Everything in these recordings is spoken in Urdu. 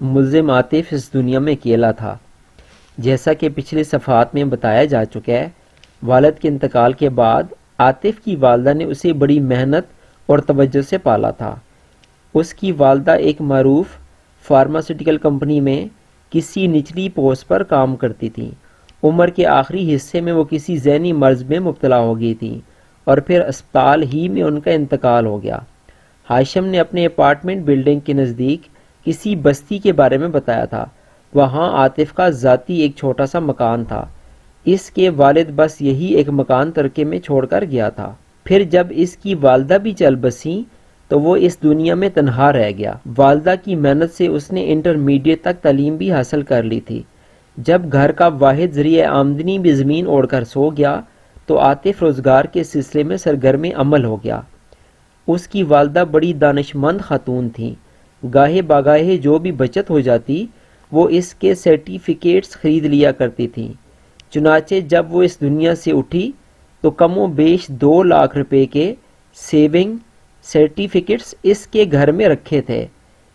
ملزم عاطف اس دنیا میں اکیلا تھا۔ جیسا کہ پچھلے صفحات میں بتایا جا چکا ہے، والد کے انتقال کے بعد عاطف کی والدہ نے اسے بڑی محنت اور توجہ سے پالا تھا۔ اس کی والدہ ایک معروف فارماسیوٹیکل کمپنی میں کسی نچلی پوسٹ پر کام کرتی تھیں۔ عمر کے آخری حصے میں وہ کسی ذہنی مرض میں مبتلا ہو گئی تھیں اور پھر اسپتال ہی میں ان کا انتقال ہو گیا۔ ہاشم نے اپنے اپارٹمنٹ بلڈنگ کے نزدیک کسی بستی کے بارے میں بتایا تھا۔ وہاں عاطف کا ذاتی ایک چھوٹا سا مکان تھا۔ اس کے والد بس یہی ایک مکان ترکے میں چھوڑ کر گیا تھا۔ پھر جب اس کی والدہ بھی چل بسیں تو وہ اس دنیا میں تنہا رہ گیا۔ والدہ کی محنت سے اس نے انٹرمیڈیٹ تک تعلیم بھی حاصل کر لی تھی۔ جب گھر کا واحد ذریعہ آمدنی بھی زمین اوڑھ کر سو گیا تو عاطف روزگار کے سلسلے میں سرگرم عمل ہو گیا۔ اس کی والدہ بڑی دانشمند خاتون تھیں۔ گاہے باگاہے جو بھی بچت ہو جاتی وہ اس کے سرٹیفکیٹس خرید لیا کرتی تھیں۔ چنانچہ جب وہ اس دنیا سے اٹھی تو کم و بیش 2 لاکھ روپے کے سیونگ سرٹیفکیٹس اس کے گھر میں رکھے تھے،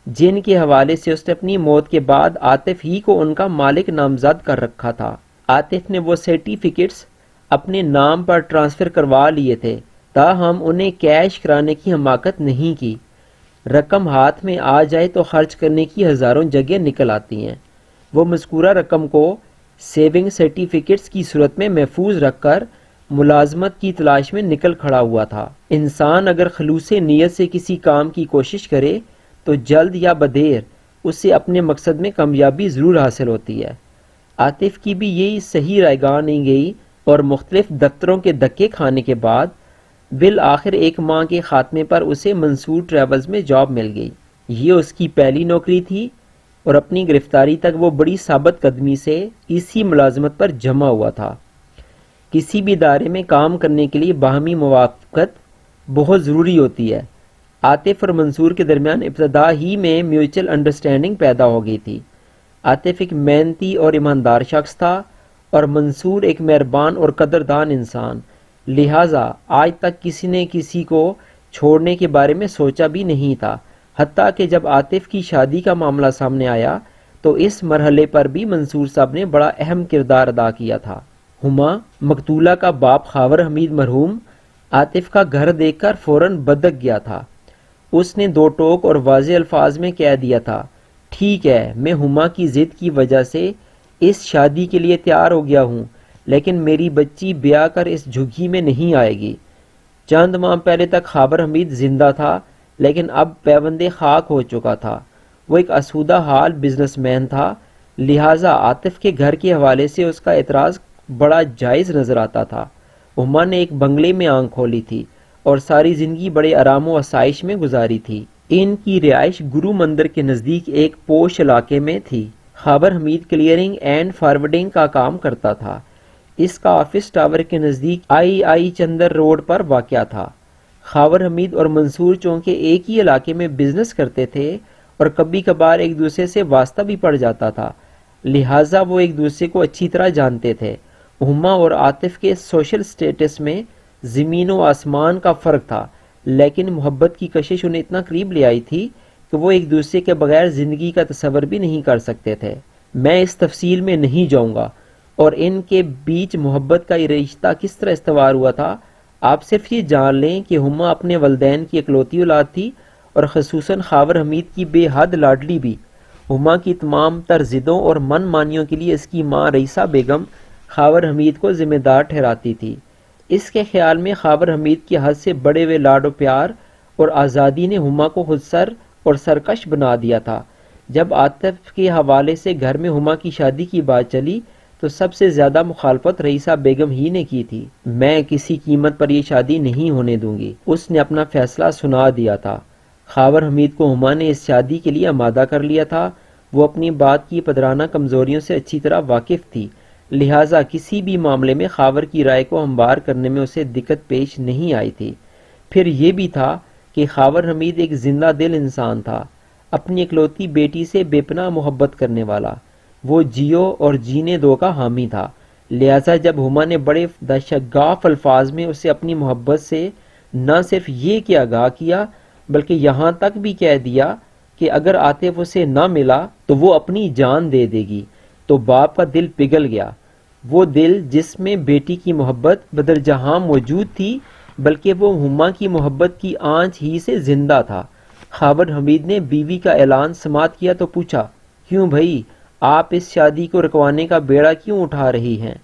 جن کے حوالے سے اس نے اپنی موت کے بعد عاطف ہی کو ان کا مالک نامزد کر رکھا تھا۔ عاطف نے وہ سرٹیفکیٹس اپنے نام پر ٹرانسفر کروا لیے تھے، تاہم انہیں کیش کرانے کی حماقت نہیں کی۔ رقم ہاتھ میں آ جائے تو خرچ کرنے کی ہزاروں جگہ نکل آتی ہیں۔ وہ مذکورہ رقم کو سیونگ سرٹیفکیٹس کی صورت میں محفوظ رکھ کر ملازمت کی تلاش میں نکل کھڑا ہوا تھا۔ انسان اگر خلوص نیت سے کسی کام کی کوشش کرے تو جلد یا بدیر اسے اپنے مقصد میں کامیابی ضرور حاصل ہوتی ہے۔ عاطف کی بھی یہی صحیح رائے گاہ نہیں گئی اور مختلف دفتروں کے دھکے کھانے کے بعد بالآخر 1 ماہ کے خاتمے پر اسے منصور ٹریولز میں جاب مل گئی۔ یہ اس کی پہلی نوکری تھی اور اپنی گرفتاری تک وہ بڑی ثابت قدمی سے اسی ملازمت پر جمع ہوا تھا۔ کسی بھی ادارے میں کام کرنے کے لیے باہمی موافقت بہت ضروری ہوتی ہے۔ عاطف اور منصور کے درمیان ابتدا ہی میں میوچل انڈرسٹینڈنگ پیدا ہو گئی تھی۔ عاطف ایک محنتی اور ایماندار شخص تھا اور منصور ایک مہربان اور قدردان انسان، لہٰذا آج تک کسی نے کسی کو چھوڑنے کے بارے میں سوچا بھی نہیں تھا۔ حتیٰ کہ جب عاطف کی شادی کا معاملہ سامنے آیا تو اس مرحلے پر بھی منصور صاحب نے بڑا اہم کردار ادا کیا تھا۔ ہما مقتولہ کا باپ خاور حمید مرحوم عاطف کا گھر دیکھ کر فوراً بدک گیا تھا۔ اس نے 2 ٹوک اور واضح الفاظ میں کہہ دیا تھا، ٹھیک ہے، میں ہما کی ضد کی وجہ سے اس شادی کے لیے تیار ہو گیا ہوں، لیکن میری بچی بیاہ کر اس جھگی میں نہیں آئے گی۔ چند ماہ پہلے تک خاور حمید زندہ تھا لیکن اب پیوند خاک ہو چکا تھا۔ وہ ایک آسودہ حال بزنس مین تھا، لہٰذا عاطف کے گھر کے حوالے سے اس کا اعتراض بڑا جائز نظر آتا تھا۔ ہما نے ایک بنگلے میں آنکھ کھولی تھی اور ساری زندگی بڑے آرام و آسائش میں گزاری تھی۔ ان کی رہائش گرو مندر کے نزدیک ایک پوش علاقے میں تھی۔ خاور حمید کلیئرنگ اینڈ فارورڈنگ کا کام کرتا تھا۔ اس کا آفس ٹاور کے نزدیک آئی چندر روڈ پر واقع تھا۔ خاور حمید اور منصور چونکہ ایک ہی علاقے میں بزنس کرتے تھے اور کبھی کبھار ایک دوسرے سے واسطہ بھی پڑ جاتا تھا، لہٰذا وہ ایک دوسرے کو اچھی طرح جانتے تھے۔ ہما اور عاطف کے سوشل سٹیٹس میں زمین و آسمان کا فرق تھا، لیکن محبت کی کشش انہیں اتنا قریب لے آئی تھی کہ وہ ایک دوسرے کے بغیر زندگی کا تصور بھی نہیں کر سکتے تھے۔ میں اس تفصیل میں نہیں جاؤں گا اور ان کے بیچ محبت کا یہ رشتہ کس طرح استوار ہوا تھا، آپ صرف یہ جان لیں کہ ہما اپنے والدین کی اکلوتی اولاد تھی اور خصوصاً خاور حمید کی بے حد لاڈلی بھی۔ ہما کی تمام تر ضدوں اور من مانیوں کے لیے اس کی ماں رئیسہ بیگم خاور حمید کو ذمہ دار ٹھہراتی تھی۔ اس کے خیال میں خاور حمید کی حد سے بڑے ہوئے لاڈ و پیار اور آزادی نے ہما کو خود سر اور سرکش بنا دیا تھا۔ جب عاطف کے حوالے سے گھر میں ہما کی شادی کی بات چلی تو سب سے زیادہ مخالفت رئیسہ بیگم ہی نے کی تھی۔ میں کسی قیمت پر یہ شادی نہیں ہونے دوں گی، اس نے اپنا فیصلہ سنا دیا تھا۔ خاور حمید کو ہما نے اس شادی کے لیے آمادہ کر لیا تھا۔ وہ اپنی بات کی پدرانہ کمزوریوں سے اچھی طرح واقف تھی، لہٰذا کسی بھی معاملے میں خاور کی رائے کو ہموار کرنے میں اسے دقت پیش نہیں آئی تھی۔ پھر یہ بھی تھا کہ خاور حمید ایک زندہ دل انسان تھا، اپنی اکلوتی بیٹی سے بے پناہ محبت کرنے والا۔ وہ جیو اور جینے دو کا حامی تھا، لہٰذا جب ہما نے بڑے شگاف الفاظ میں اسے اپنی محبت سے نہ صرف یہ کہ آگاہ کیا بلکہ یہاں تک بھی کہہ دیا کہ اگر عاطف اسے نہ ملا تو وہ اپنی جان دے دے گی۔ تو باپ کا دل پگھل گیا، وہ دل جس میں بیٹی کی محبت بدر جہاں موجود تھی، بلکہ وہ ہما کی محبت کی آنچ ہی سے زندہ تھا۔ خاور حمید نے بیوی کا اعلان سماعت کیا تو پوچھا، کیوں بھائی، آپ اس شادی کو رکوانے کا بیڑا کیوں اٹھا رہی ہیں؟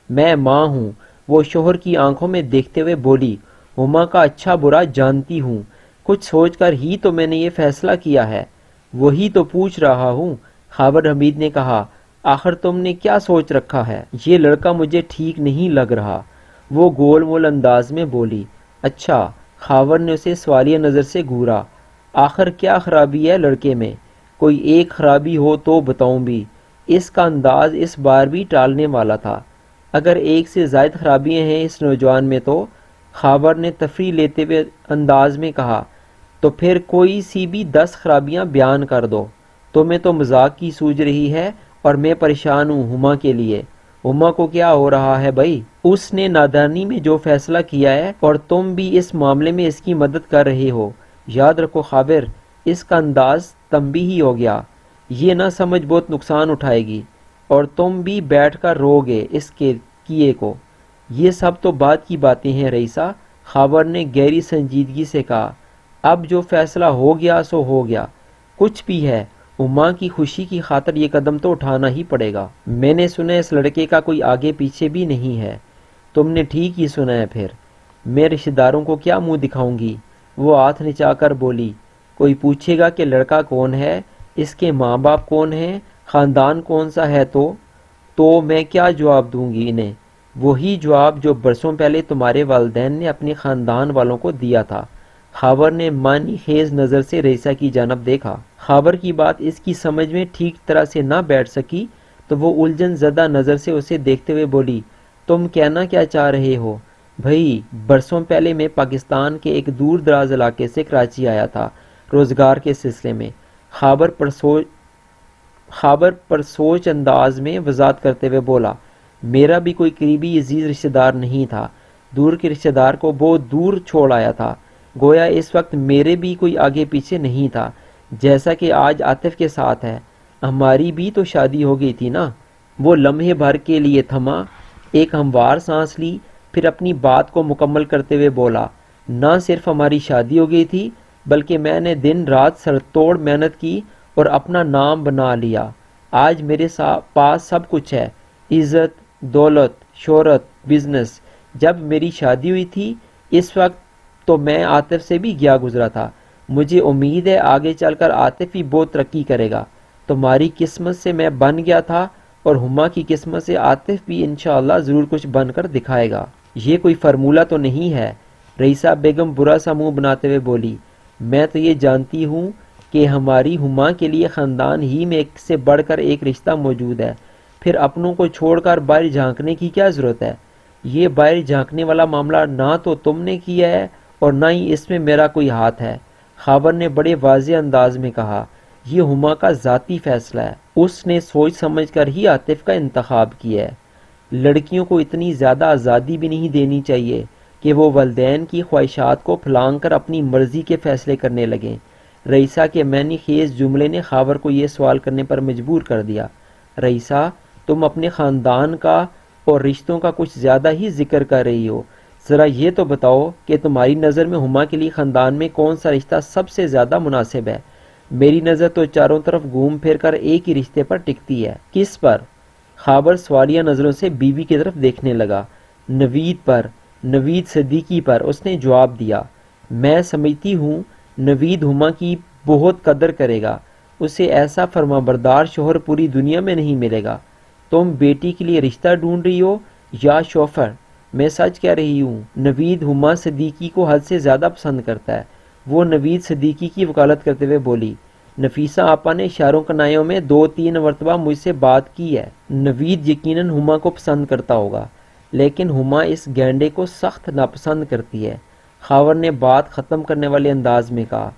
میں ماں ہوں، وہ شوہر کی آنکھوں میں دیکھتے ہوئے بولی، ہما کا اچھا برا جانتی ہوں، کچھ سوچ کر ہی تو میں نے یہ فیصلہ کیا ہے۔ وہی تو پوچھ رہا ہوں، خاور حمید نے کہا، آخر تم نے کیا سوچ رکھا ہے؟ یہ لڑکا مجھے ٹھیک نہیں لگ رہا، وہ گول مول انداز میں بولی۔ اچھا، خاور نے اسے سوالیہ نظر سے گھورا، آخر کیا خرابی ہے لڑکے میں؟ کوئی ایک خرابی ہو تو بتاؤں بھی۔ اس کا انداز اس بار بھی ٹالنے والا تھا۔ اگر ایک سے زائد خرابیاں ہیں اس نوجوان میں تو، خاور نے تفریح لیتے ہوئے انداز میں کہا، تو پھر کوئی سی بھی 10 خرابیاں بیان کر دو۔ تمہیں تو مذاق کی سوج رہی ہے اور میں پریشان ہوں ہما کے لیے۔ ہما کو کیا ہو رہا ہے بھائی؟ اس نے نادانی میں جو فیصلہ کیا ہے اور تم بھی اس معاملے میں اس کی مدد کر رہے ہو۔ یاد رکھو خاور، اس کا انداز تنبیہی ہو گیا، یہ نہ سمجھ بہت نقصان اٹھائے گی اور تم بھی بیٹھ کر رو گے اس کے کیے کو۔ یہ سب تو بعد کی باتیں ہیں رئیسہ، خاور نے گہری سنجیدگی سے کہا، اب جو فیصلہ ہو گیا سو ہو گیا، کچھ بھی ہے، ہما کی خوشی کی خاطر یہ قدم تو اٹھانا ہی پڑے گا۔ میں نے سنا اس لڑکے کا کوئی آگے پیچھے بھی نہیں ہے۔ تم نے ٹھیک ہی سنا ہے پھر، میں رشتہ داروں کو کیا منہ دکھاؤں گی؟ وہ ہاتھ نچا کر بولی، کوئی پوچھے گا کہ لڑکا کون ہے، اس کے ماں باپ کون ہیں، خاندان کون سا ہے، تو میں کیا جواب دوں گی انہیں؟ وہی جواب جو برسوں پہلے تمہارے والدین نے اپنے خاندان والوں کو دیا تھا۔ خاور نے معنی خیز نظر سے رئیسہ کی جانب دیکھا۔ خاور کی بات اس کی سمجھ میں ٹھیک طرح سے نہ بیٹھ سکی تو وہ الجھن زدہ نظر سے اسے دیکھتے ہوئے بولی، تم کہنا کیا چاہ رہے ہو؟ بھائی، برسوں پہلے میں پاکستان کے ایک دور دراز علاقے سے کراچی آیا تھا روزگار کے سلسلے میں۔ خاور پرسوچ انداز میں وضاحت کرتے ہوئے بولا، میرا بھی کوئی قریبی عزیز رشتہ دار نہیں تھا، دور کے رشتہ دار کو بہت دور چھوڑ آیا تھا، گویا اس وقت میرے بھی کوئی آگے پیچھے نہیں تھا، جیسا کہ آج عاطف کے ساتھ ہے۔ ہماری بھی تو شادی ہو گئی تھی نا۔ وہ لمحے بھر کے لیے تھما، ایک ہموار سانس لی، پھر اپنی بات کو مکمل کرتے ہوئے بولا، نہ صرف ہماری شادی ہو گئی تھی بلکہ میں نے دن رات سر توڑ محنت کی اور اپنا نام بنا لیا۔ آج میرے پاس سب کچھ ہے، عزت، دولت، شہرت، بزنس۔ جب میری شادی ہوئی تھی اس وقت تو میں عاطف سے بھی گیا گزرا تھا۔ مجھے امید ہے آگے چل کر عاطف بھی بہت ترقی کرے گا۔ تمہاری قسمت سے میں بن گیا تھا اور ہما کی قسمت سے عاطف بھی انشاءاللہ ضرور کچھ بن کر دکھائے گا۔ یہ کوئی فارمولہ تو نہیں ہے، رئیسہ بیگم برا سا منہ بناتے ہوئے بولی، میں تو یہ جانتی ہوں کہ ہماری ہما کے لیے خاندان ہی میں ایک سے بڑھ کر ایک رشتہ موجود ہے، پھر اپنوں کو چھوڑ کر باہر جھانکنے کی کیا ضرورت ہے؟ یہ باہر جھانکنے والا معاملہ نہ تو تم نے کیا ہے اور نہ ہی اس میں میرا کوئی ہاتھ ہے۔ خاور نے بڑے واضح انداز میں کہا، یہ ہما کا ذاتی فیصلہ ہے، اس نے سوچ سمجھ کر ہی عاطف کا انتخاب کیا ہے۔ لڑکیوں کو اتنی زیادہ آزادی بھی نہیں دینی چاہیے کہ وہ والدین کی خواہشات کو پھلانگ کر اپنی مرضی کے فیصلے کرنے لگیں۔ رئیسہ کے معنی خیز جملے نے خاور کو یہ سوال کرنے پر مجبور کر دیا، رئیسہ، تم اپنے خاندان کا اور رشتوں کا کچھ زیادہ ہی ذکر کر رہی ہو، ذرا یہ تو بتاؤ کہ تمہاری نظر میں ہما کے لیے خاندان میں کون سا رشتہ سب سے زیادہ مناسب ہے؟ میری نظر تو چاروں طرف گھوم پھر کر ایک ہی رشتے پر ٹکتی ہے۔ کس پر؟ خاور سوالیہ نظروں سے بیوی کی طرف دیکھنے لگا۔ نوید پر، نوید صدیقی پر، اس نے جواب دیا۔ میں سمجھتی ہوں نوید ہما کی بہت قدر کرے گا، اسے ایسا فرما بردار شوہر پوری دنیا میں نہیں ملے گا۔ تم بیٹی کے لیے رشتہ ڈھونڈ رہی ہو یا شوہر؟ میں سچ کہہ رہی ہوں، نوید ہما صدیقی کو حد سے زیادہ پسند کرتا ہے۔ وہ نوید صدیقی کی وکالت کرتے ہوئے بولی، نفیسہ آپا نے اشاروں کنایوں میں 2-3 مرتبہ مجھ سے بات کی ہے۔ نوید یقیناً ہما کو پسند کرتا ہوگا، لیکن ہما اس گینڈے کو سخت ناپسند کرتی ہے۔ خاور نے بات ختم کرنے والے انداز میں کہا،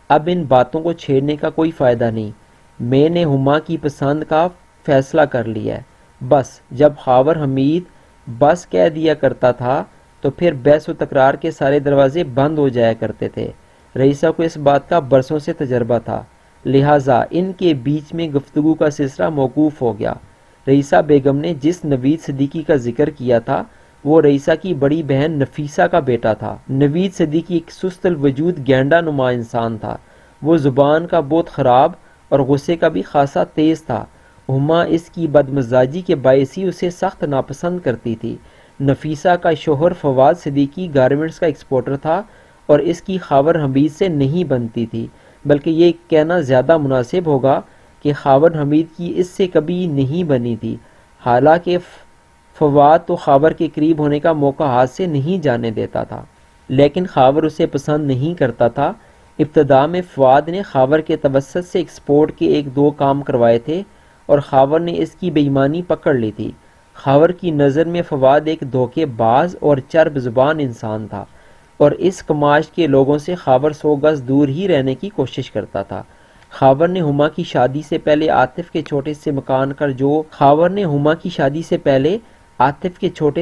اب ان باتوں کو چھیڑنے کا کوئی فائدہ نہیں، میں نے ہما کی پسند کا فیصلہ کر لیا ہے۔ بس جب خاور حمید بس کہہ دیا کرتا تھا تو پھر بحث و تکرار کے سارے دروازے بند ہو جایا کرتے تھے۔ رئیسہ کو اس بات کا برسوں سے تجربہ تھا۔ لہٰذا ان کے بیچ میں گفتگو کا سلسلہ موقوف ہو گیا۔ رئیسہ بیگم نے جس نوید صدیقی کا ذکر کیا تھا وہ رئیسہ کی بڑی بہن نفیسہ کا بیٹا تھا۔ نوید صدیقی ایک سست الوجود گینڈا نما انسان تھا۔ وہ زبان کا بہت خراب اور غصے کا بھی خاصا تیز تھا۔ ہما اس کی بدمزاجی کے باعث ہی اسے سخت ناپسند کرتی تھی۔ نفیسہ کا شوہر فواد صدیقی گارمنٹس کا ایکسپورٹر تھا اور اس کی خاور حمید سے نہیں بنتی تھی، بلکہ یہ کہنا زیادہ مناسب ہوگا کہ خاور حمید کی اس سے کبھی نہیں بنی تھی۔ حالانکہ فواد تو خاور کے قریب ہونے کا موقع ہاتھ سے نہیں جانے دیتا تھا، لیکن خاور اسے پسند نہیں کرتا تھا۔ ابتدا میں فواد نے خاور کے توسط سے ایکسپورٹ کے ایک دو کام کروائے تھے اور خاور نے اس کی بے ایمانی پکڑ لی تھی۔ خاور کی نظر میں فواد ایک دھوکے باز اور چرب زبان انسان تھا اور اس کماش کے لوگوں سے خاور 100 گز دور ہی رہنے کی کوشش کرتا تھا۔ خاور نے ہما کی شادی سے پہلے عاطف کے چھوٹے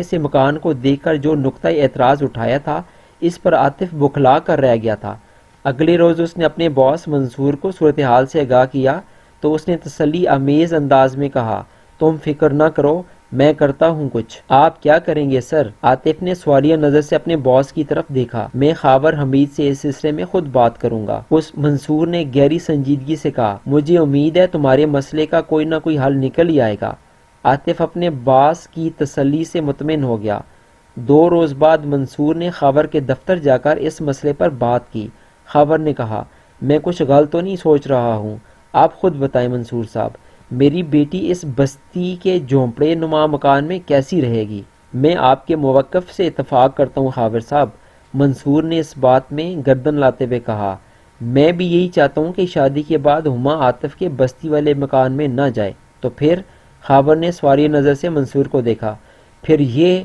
سے مکان کو دیکھ کر جو نقطہ اعتراض اٹھایا تھا اس پر عاطف بکھلا کر رہ گیا تھا۔ اگلے روز اس نے اپنے باس منصور کو صورتحال سے آگاہ کیا تو اس نے تسلی آمیز انداز میں کہا، تم فکر نہ کرو، میں کرتا ہوں کچھ۔ آپ کیا کریں گے سر؟ عاطف نے سوالیہ نظر سے اپنے باس کی طرف دیکھا۔ میں خاور حمید سے اس سلسلے میں خود بات کروں گا۔ اس منصور نے گہری سنجیدگی سے کہا، مجھے امید ہے تمہارے مسئلے کا کوئی نہ کوئی حل نکل ہی آئے گا۔ عاطف اپنے باس کی تسلی سے مطمئن ہو گیا۔ 2 روز بعد منصور نے خاور کے دفتر جا کر اس مسئلے پر بات کی۔ خاور نے کہا، میں کچھ غلط تو نہیں سوچ رہا ہوں؟ آپ خود بتائیں منصور صاحب، میری بیٹی اس بستی کے جھونپڑے نما مکان میں کیسی رہے گی؟ میں آپ کے موقف سے اتفاق کرتا ہوں خاور صاحب، منصور نے اس بات میں گردن لاتے ہوئے کہا۔ میں بھی یہی چاہتا ہوں کہ شادی کے بعد ہما عاطف کے بستی والے مکان میں نہ جائے۔ تو پھر؟ خاور نے سواریہ نظر سے منصور کو دیکھا۔ پھر یہ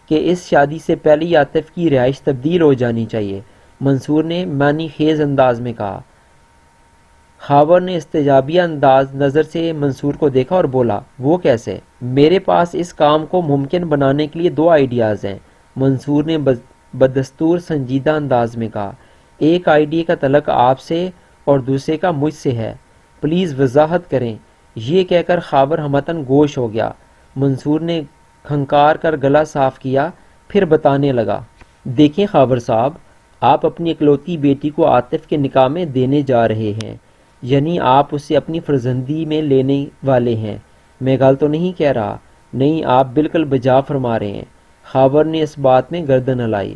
کہ اس شادی سے پہلے ہی عاطف کی رہائش تبدیل ہو جانی چاہیے، منصور نے معنی خیز انداز میں کہا۔ خاور نے استجابیہ انداز نظر سے منصور کو دیکھا اور بولا، وہ کیسے؟ میرے پاس اس کام کو ممکن بنانے کے لیے 2 آئیڈیاز ہیں، منصور نے بدستور سنجیدہ انداز میں کہا۔ ایک آئیڈیا کا تعلق آپ سے اور دوسرے کا مجھ سے ہے، پلیز وضاحت کریں۔ یہ کہہ کر خاور ہمتاً گوش ہو گیا۔ منصور نے کھنکار کر گلا صاف کیا، پھر بتانے لگا، دیکھیں خاور صاحب، آپ اپنی اکلوتی بیٹی کو عاطف کے نکاح میں دینے جا رہے ہیں، یعنی آپ اسے اپنی فرزندی میں لینے والے ہیں۔ میں غلط تو نہیں کہہ رہا؟ نہیں، آپ بالکل بجا فرما رہے ہیں۔ خاور نے اس بات میں گردن ہلائی۔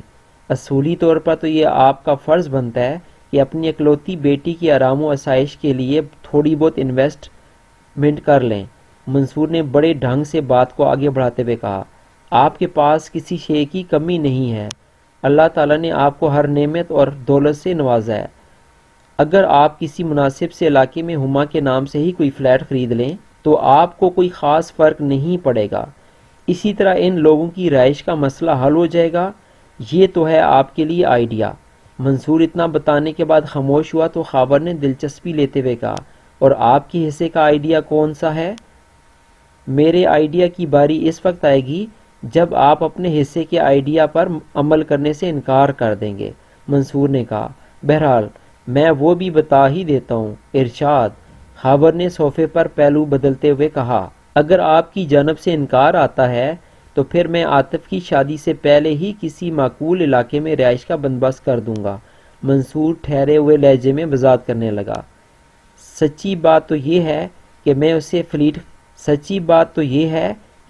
اصولی طور پر تو یہ آپ کا فرض بنتا ہے کہ اپنی اکلوتی بیٹی کی آرام و آسائش کے لیے تھوڑی بہت انویسٹمنٹ کر لیں، منصور نے بڑے ڈھنگ سے بات کو آگے بڑھاتے ہوئے کہا۔ آپ کے پاس کسی شے کی کمی نہیں ہے، اللہ تعالیٰ نے آپ کو ہر نعمت اور دولت سے نوازا ہے۔ اگر آپ کسی مناسب سے علاقے میں ہما کے نام سے ہی کوئی فلیٹ خرید لیں تو آپ کو کوئی خاص فرق نہیں پڑے گا۔ اسی طرح ان لوگوں کی رہائش کا مسئلہ حل ہو جائے گا۔ یہ تو ہے آپ کے لیے آئیڈیا۔ منصور اتنا بتانے کے بعد خاموش ہوا تو خاور نے دلچسپی لیتے ہوئے کہا، اور آپ کے حصے کا آئیڈیا کون سا ہے؟ میرے آئیڈیا کی باری اس وقت آئے گی جب آپ اپنے حصے کے آئیڈیا پر عمل کرنے سے انکار کر دیں گے، منصور نے کہا۔ بہرحال میں وہ بھی بتا ہی دیتا ہوں، ارشاد، خاور نے صوفے پر پہلو بدلتے ہوئے کہا۔ اگر آپ کی جانب سے انکار آتا ہے تو پھر میں عاطف کی شادی سے پہلے ہی کسی معقول علاقے میں رہائش کا بندوبست کر دوں گا، منصور ٹھہرے ہوئے لہجے میں وضاحت کرنے لگا۔ سچی بات تو یہ ہے کہ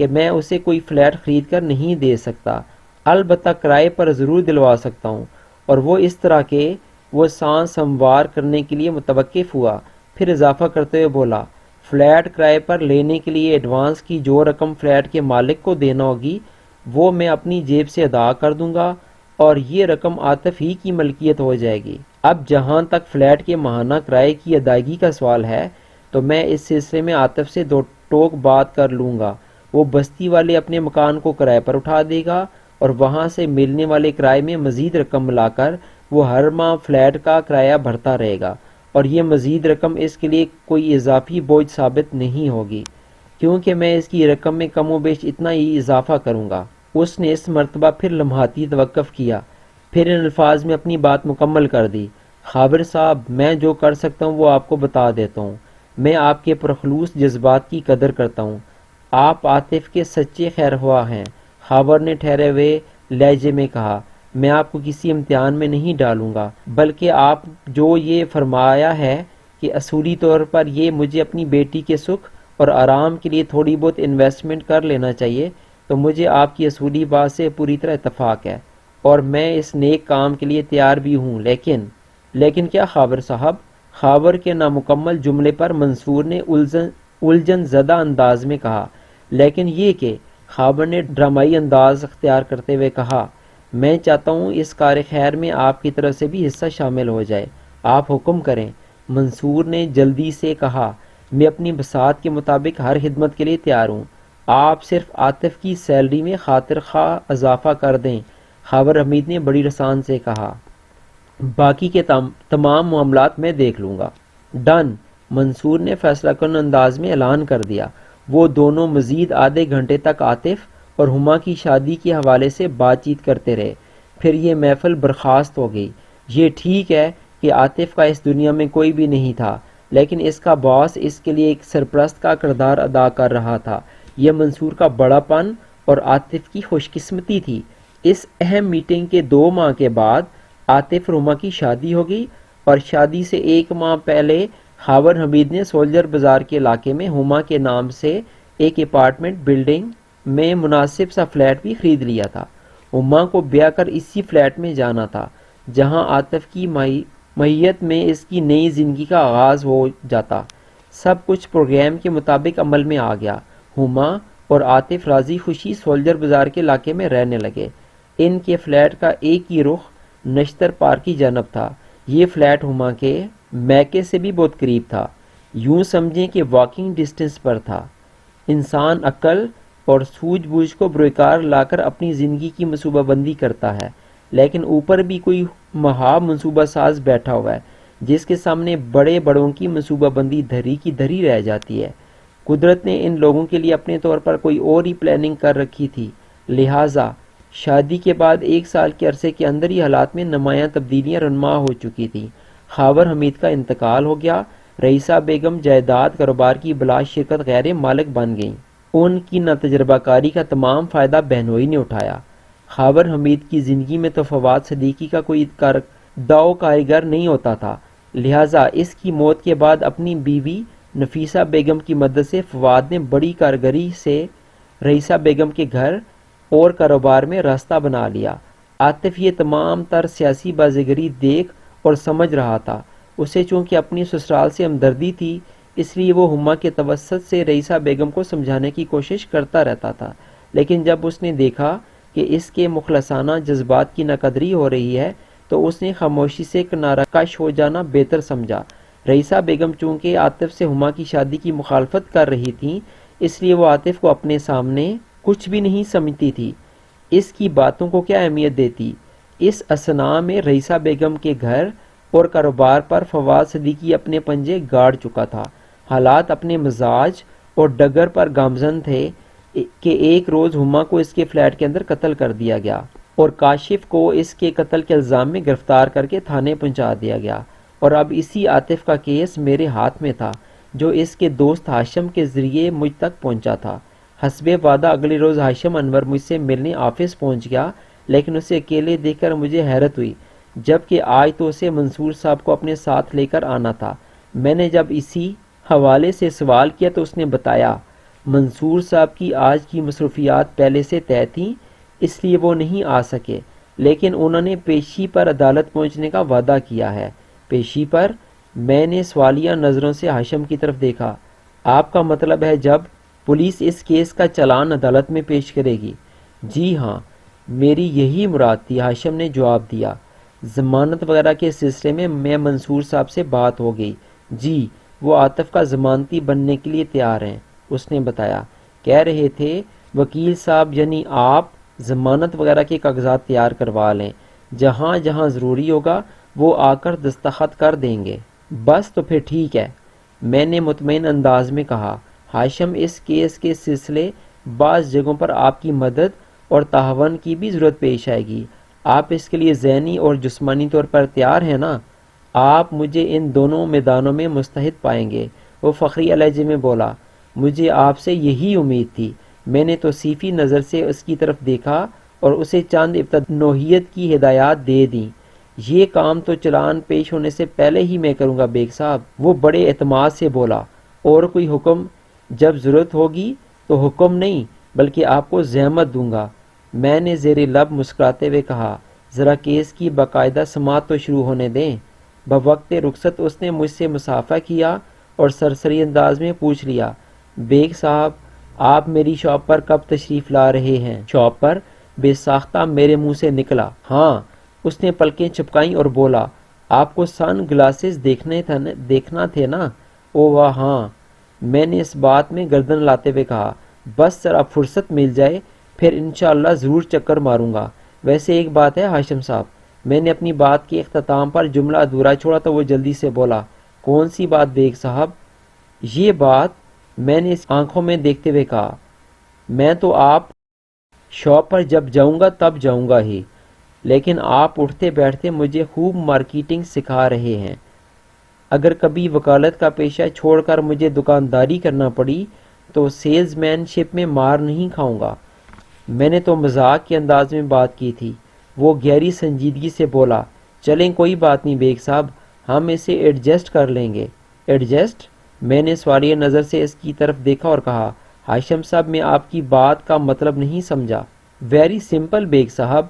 میں اسے کوئی فلیٹ خرید کر نہیں دے سکتا، البتہ کرائے پر ضرور دلوا سکتا ہوں، اور وہ اس طرح کہ وہ سانس ہموار کرنے کے لیے متوقف ہوا، پھر اضافہ کرتے ہوئے بولا، فلیٹ کرائے پر لینے کے لیے ایڈوانس کی جو رقم فلیٹ کے مالک کو دینا ہوگی وہ میں اپنی جیب سے ادا کر دوں گا اور یہ رقم عاطف ہی کی ملکیت ہو جائے گی۔ اب جہاں تک فلیٹ کے ماہانہ کرائے کی ادائیگی کا سوال ہے تو میں اس سلسلے میں عاطف سے 2 ٹوک بات کر لوں گا۔ وہ بستی والے اپنے مکان کو کرائے پر اٹھا دے گا اور وہاں سے ملنے والے کرائے میں مزید رقم ملا کر وہ ہر ماہ فلیٹ کا کرایہ بھرتا رہے گا، اور یہ مزید رقم اس کے لیے کوئی اضافی بوجھ ثابت نہیں ہوگی، کیونکہ میں اس کی رقم میں کم و بیش اتنا ہی اضافہ کروں گا۔ اس نے اس مرتبہ پھر لمحاتی توقف کیا، پھر ان الفاظ میں اپنی بات مکمل کر دی، خاور صاحب، میں جو کر سکتا ہوں وہ آپ کو بتا دیتا ہوں۔ میں آپ کے پرخلوص جذبات کی قدر کرتا ہوں۔ آپ عاطف کے سچے خیر خواہ ہیں۔ خاور نے ٹھہرے ہوئے لہجے میں کہا، میں آپ کو کسی امتحان میں نہیں ڈالوں گا، بلکہ آپ جو یہ فرمایا ہے کہ اصولی طور پر یہ مجھے اپنی بیٹی کے سکھ اور آرام کے لیے تھوڑی بہت انویسٹمنٹ کر لینا چاہیے، تو مجھے آپ کی اصولی بات سے پوری طرح اتفاق ہے، اور میں اس نیک کام کے لیے تیار بھی ہوں۔ لیکن کیا خاور صاحب؟ خاور کے نامکمل جملے پر منصور نے الجھن زدہ انداز میں کہا، لیکن یہ کہ خاور نے ڈرامائی انداز اختیار کرتے ہوئے کہا، میں چاہتا ہوں اس کار خیر میں آپ کی طرف سے بھی حصہ شامل ہو جائے۔ آپ حکم کریں۔ منصور نے جلدی سے کہا، میں اپنی بساط کے مطابق ہر خدمت کے لیے تیار ہوں۔ آپ صرف عاطف کی سیلری میں خاطر خواہ اضافہ کر دیں۔ خاور حمید نے بڑی رسان سے کہا، باقی کے تمام معاملات میں دیکھ لوں گا۔ ڈن، منصور نے فیصلہ کن انداز میں اعلان کر دیا۔ وہ دونوں مزید آدھے گھنٹے تک عاطف اور ہما کی شادی کے حوالے سے بات چیت کرتے رہے۔ پھر یہ محفل برخاست ہو گئی۔ یہ ٹھیک ہے کہ عاطف کا اس دنیا میں کوئی بھی نہیں تھا، لیکن اس کا باس اس کے لیے ایک سرپرست کا کردار ادا کر رہا تھا۔ یہ منصور کا بڑا پن اور عاطف کی خوش قسمتی تھی۔ اس اہم میٹنگ کے 2 ماہ کے بعد عاطف اور ہما کی شادی ہو گئی، اور شادی سے 1 ماہ پہلے خاور حمید نے سولجر بازار کے علاقے میں ہما کے نام سے ایک اپارٹمنٹ بلڈنگ میں مناسب سا فلیٹ بھی خرید لیا تھا۔ ہما کو بیاہ کر اسی فلیٹ میں جانا تھا جہاں عاطف کی معیت میں اس کی نئی زندگی کا آغاز ہو جاتا۔ سب کچھ پروگرام کے مطابق عمل میں آ گیا۔ ہما اور عاطف راضی خوشی سولجر بازار کے علاقے میں رہنے لگے۔ ان کے فلیٹ کا ایک ہی رخ نشتر پارک کی جانب تھا۔ یہ فلیٹ ہما کے میکے سے بھی بہت قریب تھا، یوں سمجھیں کہ واکنگ ڈسٹنس پر تھا۔ انسان عقل اور سوجھ بوجھ کو بروکار لا کر اپنی زندگی کی منصوبہ بندی کرتا ہے، لیکن اوپر بھی کوئی مہا منصوبہ ساز بیٹھا ہوا ہے جس کے سامنے بڑے بڑوں کی منصوبہ بندی دھری کی دھری رہ جاتی ہے۔ قدرت نے ان لوگوں کے لیے اپنے طور پر کوئی اور ہی پلاننگ کر رکھی تھی، لہٰذا شادی کے بعد 1 سال کے عرصے کے اندر ہی حالات میں نمایاں تبدیلیاں رونما ہو چکی تھیں۔ خاور حمید کا انتقال ہو گیا۔ رئیسہ بیگم جائیداد کاروبار کی بلا شرکت غیر مالک بن گئیں۔ ان کی ناتجربہ کاری کا تمام فائدہ بہنوئی نے اٹھایا۔ خاور حمید کی زندگی میں تو فواد صدیقی کا کوئی داؤ کاریگر نہیں ہوتا تھا، لہٰذا اس کی موت کے بعد اپنی بیوی نفیسہ بیگم کی مدد سے فواد نے بڑی کارگری سے رئیسہ بیگم کے گھر اور کاروبار میں راستہ بنا لیا۔ عاطف یہ تمام تر سیاسی بازیگری دیکھ اور سمجھ رہا تھا۔ اسے چونکہ اپنی سسرال سے ہمدردی تھی، اس لیے وہ ہما کے توسط سے رئیسہ بیگم کو سمجھانے کی کوشش کرتا رہتا تھا، لیکن جب اس نے دیکھا کہ اس کے مخلصانہ جذبات کی ناقدری ہو رہی ہے تو اس نے خاموشی سے کنارہ کش ہو جانا بہتر سمجھا۔ رئیسہ بیگم چونکہ عاطف سے ہما کی شادی کی مخالفت کر رہی تھیں، اس لیے وہ عاطف کو اپنے سامنے کچھ بھی نہیں سمجھتی تھی۔ اس کی باتوں کو کیا اہمیت دیتی؟ اس اثناء میں رئیسہ بیگم کے گھر اور کاروبار پر فواد صدیقی اپنے پنجے گاڑ چکا تھا۔ حالات اپنے مزاج اور ڈگر پر گامزن تھے کہ ایک روز ہما کو اس کے فلیٹ کے اندر قتل کر دیا گیا اور کاشف کو اس کے قتل کے الزام میں گرفتار کر کے تھانے پہنچا دیا گیا، اور اب اسی عاطف کا کیس میرے ہاتھ میں تھا جو اس کے دوست ہاشم کے ذریعے مجھ تک پہنچا تھا۔ حسب وعدہ اگلے روز ہاشم انور مجھ سے ملنے آفس پہنچ گیا، لیکن اسے اکیلے دیکھ کر مجھے حیرت ہوئی، جبکہ آج تو اسے منصور صاحب کو اپنے ساتھ لے کر آنا تھا۔ میں نے جب اسی حوالے سے سوال کیا تو اس نے بتایا، منصور صاحب کی آج کی مصروفیات پہلے سے طے تھیں، اس لیے وہ نہیں آ سکے، لیکن انہوں نے پیشی پر عدالت پہنچنے کا وعدہ کیا ہے۔ پیشی پر؟ میں نے سوالیہ نظروں سے ہاشم کی طرف دیکھا۔ آپ کا مطلب ہے جب پولیس اس کیس کا چلان عدالت میں پیش کرے گی؟ جی ہاں، میری یہی مراد تھی، ہاشم نے جواب دیا۔ ضمانت وغیرہ کے سلسلے میں منصور صاحب سے بات ہو گئی۔ جی، وہ عاطف کا ضمانتی بننے کے لیے تیار ہیں، اس نے بتایا۔ کہہ رہے تھے وکیل صاحب یعنی آپ ضمانت وغیرہ کے کاغذات تیار کروا لیں، جہاں جہاں ضروری ہوگا وہ آ کر دستخط کر دیں گے۔ بس تو پھر ٹھیک ہے، میں نے مطمئن انداز میں کہا۔ ہاشم، اس کیس کے سلسلے بعض جگہوں پر آپ کی مدد اور تعاون کی بھی ضرورت پیش آئے گی۔ آپ اس کے لیے ذہنی اور جسمانی طور پر تیار ہیں نا؟ آپ مجھے ان دونوں میدانوں میں مستحق پائیں گے۔ وہ فخری لہجے میں بولا، مجھے آپ سے یہی امید تھی۔ میں نے توصیفی نظر سے اس کی طرف دیکھا اور اسے چند ابتدائی نوعیت کی ہدایات دے دیں۔ یہ کام تو چلان پیش ہونے سے پہلے ہی میں کروں گا بیگ صاحب۔ وہ بڑے اعتماد سے بولا، اور کوئی حکم؟ جب ضرورت ہوگی تو حکم نہیں بلکہ آپ کو زحمت دوں گا۔ میں نے زیر لب مسکراتے ہوئے کہا، ذرا کیس کی باقاعدہ سماعت تو شروع ہونے دیں۔ بوقت رخصت اس نے مجھ سے مصافحہ کیا اور سرسری انداز میں پوچھ لیا، بیگ صاحب آپ میری شاپ پر کب تشریف لا رہے ہیں؟ شاپ پر؟ بے ساختہ میرے منہ سے نکلا۔ ہاں۔ اس نے پلکیں چپکائیں اور بولا، آپ کو سن گلاسز دیکھنا تھے نا؟ او واہ ہاں۔ میں نے اس بات میں گردن لاتے ہوئے کہا، بس ذرا فرصت مل جائے پھر انشاءاللہ ضرور چکر ماروں گا۔ ویسے ایک بات ہے ہاشم صاحب، میں نے اپنی بات کے اختتام پر جملہ ادھورا چھوڑا تو وہ جلدی سے بولا، کون سی بات بیگ صاحب؟ یہ بات، میں نے اس آنکھوں میں دیکھتے ہوئے کہا، میں تو آپ شاپ پر جب جاؤں گا تب جاؤں گا ہی، لیکن آپ اٹھتے بیٹھتے مجھے خوب مارکیٹنگ سکھا رہے ہیں۔ اگر کبھی وکالت کا پیشہ چھوڑ کر مجھے دکانداری کرنا پڑی تو سیلز مین شپ میں مار نہیں کھاؤں گا۔ میں نے تو مذاق کے انداز میں بات کی تھی۔ وہ گہری سنجیدگی سے بولا، چلیں کوئی بات نہیں بیگ صاحب، ہم اسے ایڈجسٹ کر لیں گے۔ ایڈجسٹ؟ میں نے سوالیہ نظر سے اس کی طرف دیکھا اور کہا، ہاشم صاحب میں آپ کی بات کا مطلب نہیں سمجھا۔ ویری سمپل بیگ صاحب،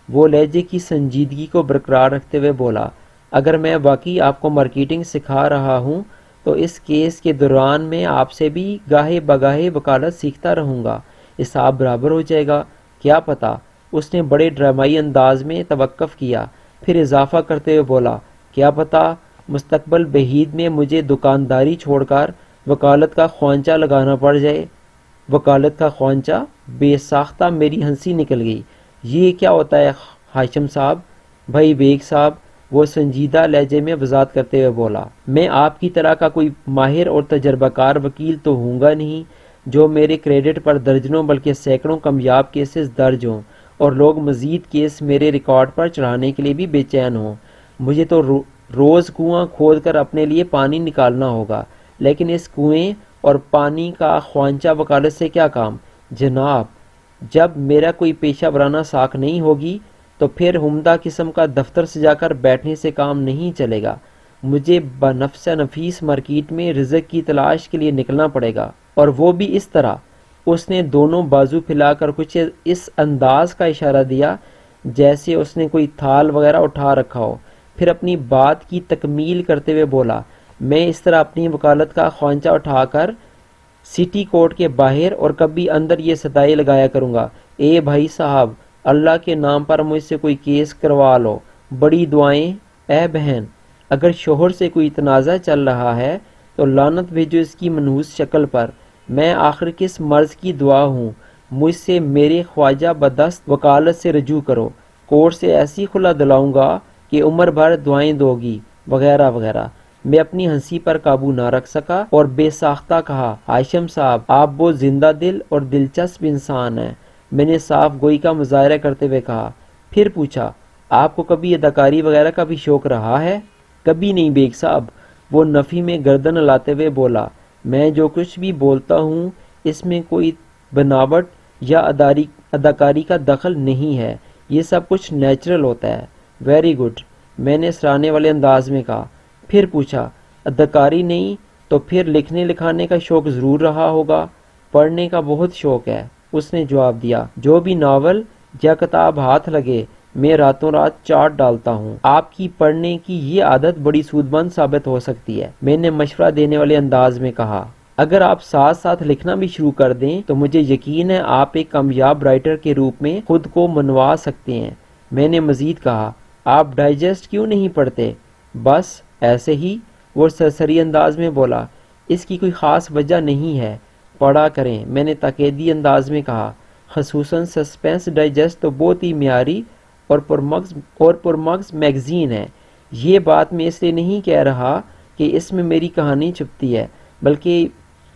وہ لہجے کی سنجیدگی کو برقرار رکھتے ہوئے بولا، اگر میں واقعی آپ کو مارکیٹنگ سکھا رہا ہوں تو اس کیس کے دوران میں آپ سے بھی گاہے بگاہے وکالت سیکھتا رہوں گا، حساب برابر ہو جائے گا۔ کیا پتہ؟ اس نے بڑے ڈرامائی انداز میں توقف کیا، پھر اضافہ کرتے ہوئے بولا، کیا پتہ مستقبل بعید میں مجھے دکانداری چھوڑ کر وکالت کا خوانچہ لگانا پڑ جائے۔ وکالت کا خوانچہ؟ بے ساختہ میری ہنسی نکل گئی۔ یہ کیا ہوتا ہے ہاشم صاحب؟ بھائی بیگ صاحب، وہ سنجیدہ لہجے میں وضاحت کرتے ہوئے بولا، میں آپ کی طرح کا کوئی ماہر اور تجربہ کار وکیل تو ہوں گا نہیں جو میرے کریڈٹ پر درجنوں بلکہ سینکڑوں کامیاب کیسز درج ہوں اور لوگ مزید کیس میرے ریکارڈ پر چڑھانے کے لیے بھی بے چین ہوں۔ مجھے تو روز کنواں کھود کر اپنے لیے پانی نکالنا ہوگا، لیکن اس کنویں اور پانی کا خوانچہ وکالت سے کیا کام؟ جناب، جب میرا کوئی پیشہ ورانہ ساکھ نہیں ہوگی تو پھر عمدہ قسم کا دفتر سجا کر بیٹھنے سے کام نہیں چلے گا۔ مجھے بنفس نفیس مارکیٹ میں رزق کی تلاش کے لیے نکلنا پڑے گا، اور وہ بھی اس طرح۔ اس نے دونوں بازو پھیلا کر کچھ اس انداز کا اشارہ دیا جیسے اس نے کوئی تھال وغیرہ اٹھا رکھا ہو، پھر اپنی بات کی تکمیل کرتے ہوئے بولا، میں اس طرح اپنی وکالت کا خوانچہ اٹھا کر سٹی کورٹ کے باہر اور کبھی اندر یہ صدائیں لگایا کروں گا، اے بھائی صاحب، اللہ کے نام پر مجھ سے کوئی کیس کروا لو، بڑی دعائیں۔ اے بہن، اگر شوہر سے کوئی تنازع چل رہا ہے تو لعنت بھیجو اس کی منحوس شکل پر۔ میں آخر کس مرض کی دعا ہوں؟ مجھ سے میرے خواجہ بدست وکالت سے رجوع کرو، کورٹ سے ایسی خلا دلاؤں گا کہ عمر بھر دعائیں دو گی، وغیرہ وغیرہ۔ میں اپنی ہنسی پر قابو نہ رکھ سکا اور بے ساختہ کہا، ہاشم صاحب آپ بہت زندہ دل اور دلچسپ انسان ہیں۔ میں نے صاف گوئی کا مظاہرہ کرتے ہوئے کہا، پھر پوچھا، آپ کو کبھی اداکاری وغیرہ کا بھی شوق رہا ہے؟ کبھی نہیں بیگ صاحب، وہ نفی میں گردن ہلاتے ہوئے بولا، میں جو کچھ بھی بولتا ہوں اس میں کوئی بناوٹ یا اداکاری کا دخل نہیں ہے، یہ سب کچھ نیچرل ہوتا ہے۔ ویری گڈ، میں نے سراہنے والے انداز میں کہا، پھر پوچھا، اداکاری نہیں تو پھر لکھنے لکھانے کا شوق ضرور رہا ہوگا؟ پڑھنے کا بہت شوق ہے، اس نے جواب دیا، جو بھی ناول یا کتاب ہاتھ لگے میں راتوں رات چاٹ ڈالتا ہوں۔ آپ کی پڑھنے کی یہ عادت بڑی سود مند ثابت ہو سکتی ہے، میں نے مشورہ دینے والے انداز میں کہا۔ اگر آپ ساتھ ساتھ لکھنا بھی شروع کر دیں تو مجھے یقین ہے آپ ایک کامیاب رائٹر کے روپ میں خود کو منوا سکتے ہیں۔ میں نے مزید کہا، آپ ڈائجسٹ کیوں نہیں پڑھتے؟ بس ایسے ہی، وہ سرسری انداز میں بولا، اس کی کوئی خاص وجہ نہیں ہے، پڑھا کریں۔ میں نے تاکیدی انداز میں کہا، خصوصاً سسپینس ڈائجسٹ تو بہت ہی معیاری اور پرمغز میگزین ہے۔ یہ بات میں اس لیے نہیں کہہ رہا کہ اس میں میری کہانی چھپتی ہے، بلکہ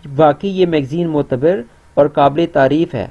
واقعی یہ میگزین معتبر اور قابل تعریف ہے۔